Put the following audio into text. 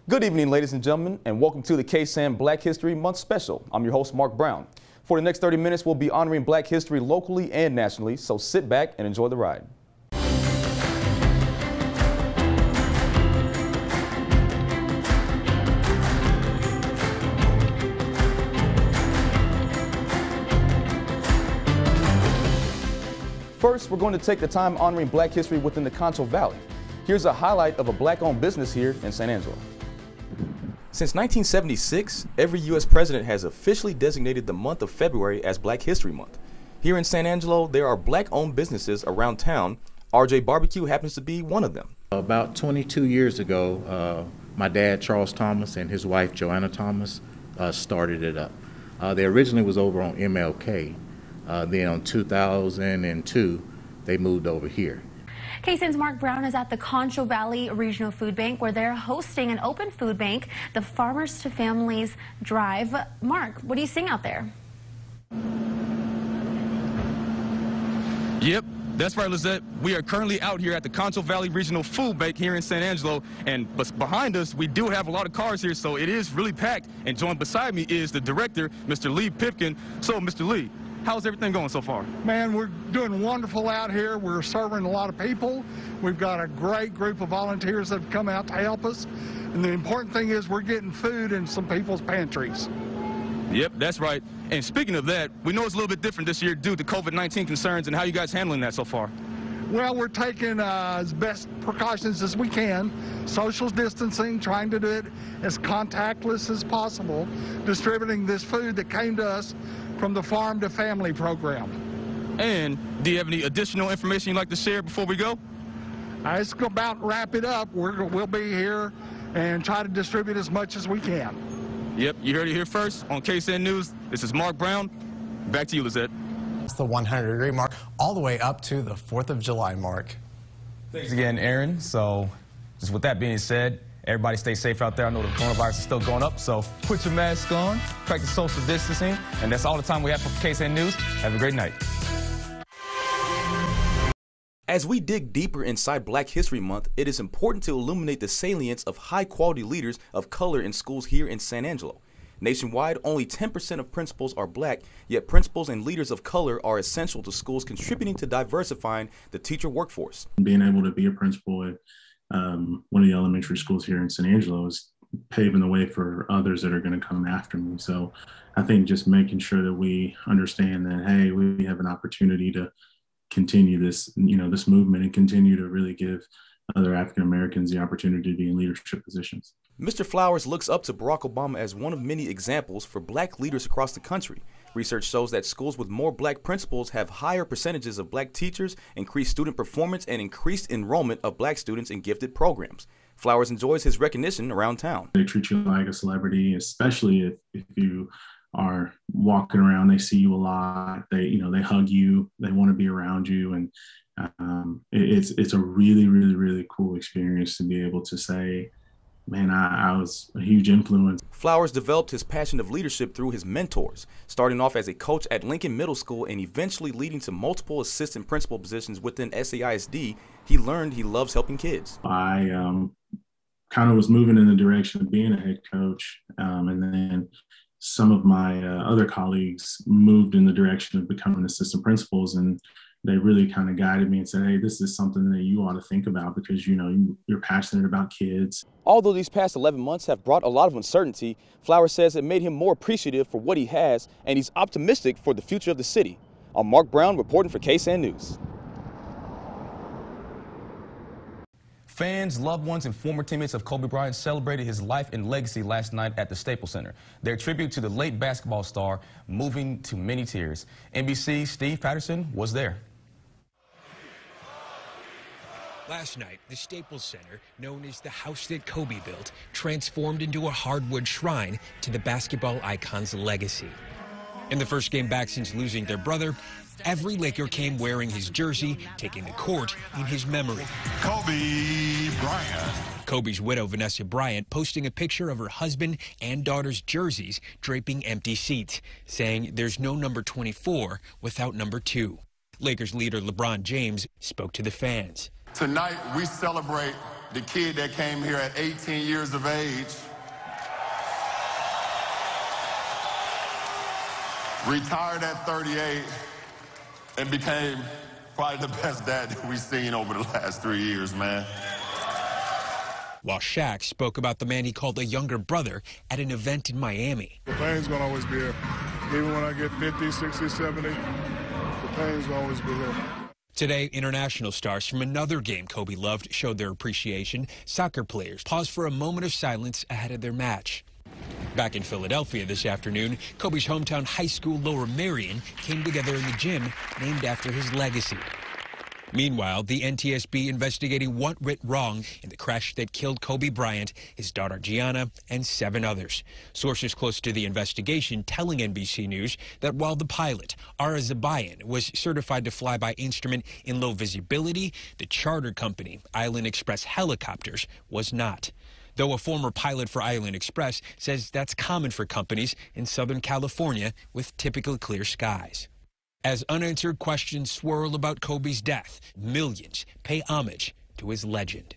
Good evening, ladies and gentlemen, and welcome to the KSAN Black History Month Special. I'm your host, Mark Brown. For the next 30 minutes, we'll be honoring Black history locally and nationally, so sit back and enjoy the ride. First, we're going to take the time honoring Black history within the Concho Valley. Here's a highlight of a Black-owned business here in San Angelo. Since 1976, every U.S. president has officially designated the month of February as Black History Month. Here in San Angelo, there are Black-owned businesses around town. RJ Barbecue happens to be one of them. About 22 years ago, my dad, Charles Thomas, and his wife, Joanna Thomas, started it up. They originally was over on MLK. Then in 2002, they moved over here. KSAN's Mark Brown is at the Concho Valley Regional Food Bank, where they're hosting an open food bank, the Farmers to Families Drive. Mark, what are you seeing out there? Yep, that's right, Lizette. We are currently out here at the Concho Valley Regional Food Bank here in San Angelo, and behind us, we do have a lot of cars here, so it is really packed. And joined beside me is the director, Mr. Lee Pipkin. So, Mr. Lee, how's everything going so far? Man, we're doing wonderful out here. We're serving a lot of people. We've got a great group of volunteers that have come out to help us. And the important thing is we're getting food in some people's pantries. Yep, that's right. And speaking of that, we know it's a little bit different this year due to COVID-19 concerns, and how you guys handling that so far? Well, we're taking as best precautions as we can. Social distancing, trying to do it as contactless as possible, distributing this food that came to us from the Farm to Family program. And do you have any additional information you'd like to share before we go? It's about to wrap it up. We'll be here and try to distribute as much as we can. Yep, you heard it here first on KSAN News. This is Mark Brown. Back to you, Lizette. It's the 100-degree mark, all the way up to the 4th of July mark. Thanks again, Aaron. So, just with that being said, everybody stay safe out there. I know the coronavirus is still going up, so put your mask on, practice social distancing, and that's all the time we have for KSAN News. Have a great night. As we dig deeper inside Black History Month, it is important to illuminate the salience of high-quality leaders of color in schools here in San Angelo. Nationwide, only 10% of principals are Black, yet principals and leaders of color are essential to schools, contributing to diversifying the teacher workforce. Being able to be a principal at one of the elementary schools here in San Angelo is paving the way for others that are going to come after me. So I think just making sure that we understand that, hey, we have an opportunity to continue this, this movement and continue to really give other African Americans the opportunity to be in leadership positions. Mr. Flowers looks up to Barack Obama as one of many examples for Black leaders across the country. Research shows that schools with more Black principals have higher percentages of Black teachers, increased student performance, and increased enrollment of Black students in gifted programs. Flowers enjoys his recognition around town. They treat you like a celebrity, especially if you are walking around. They see you a lot. They hug you. They want to be around you, and it's a really, really, really cool experience to be able to say, man, I was a huge influence. Flowers developed his passion of leadership through his mentors, starting off as a coach at Lincoln Middle School and eventually leading to multiple assistant principal positions within SAISD. He learned he loves helping kids. I kind of was moving in the direction of being a head coach, and then some of my other colleagues moved in the direction of becoming assistant principals, and they really kind of guided me and said, hey, this is something that you ought to think about because, you're passionate about kids. Although these past 11 months have brought a lot of uncertainty, Flowers says it made him more appreciative for what he has, and he's optimistic for the future of the city. I'm Mark Brown reporting for KSAN News. Fans, loved ones, and former teammates of Kobe Bryant celebrated his life and legacy last night at the Staples Center. Their tribute to the late basketball star moving to many tears. NBC's Steve Patterson was there. Last night, the Staples Center, known as the house that Kobe built, transformed into a hardwood shrine to the basketball icon's legacy. In the first game back since losing their brother, every Laker came wearing his jersey, taking the court in his memory. Kobe Bryant. Kobe's widow, Vanessa Bryant, posting a picture of her husband and daughter's jerseys draping empty seats, saying there's no number 24 without number 2. Lakers leader LeBron James spoke to the fans. Tonight, we celebrate the kid that came here at 18 years of age, retired at 38, and became probably the best dad that we've seen over the last 3 years, man. While Shaq spoke about the man he called a younger brother at an event in Miami. The pain's going to always be here. Even when I get 50, 60, 70, the pain's going to always be here. Today, international stars from another game Kobe loved showed their appreciation. Soccer players paused for a moment of silence ahead of their match. Back in Philadelphia this afternoon, Kobe's hometown high school Lower Merion came together in the gym named after his legacy. Meanwhile, the NTSB investigating what went wrong in the crash that killed Kobe Bryant, his daughter Gianna, and 7 others. Sources close to the investigation telling NBC News that while the pilot, Ara Zabayan, was certified to fly by instrument in low visibility, the charter company, Island Express Helicopters, was not. Though a former pilot for Island Express says that's common for companies in Southern California with typically clear skies. As unanswered questions swirl about Kobe's death, millions pay homage to his legend.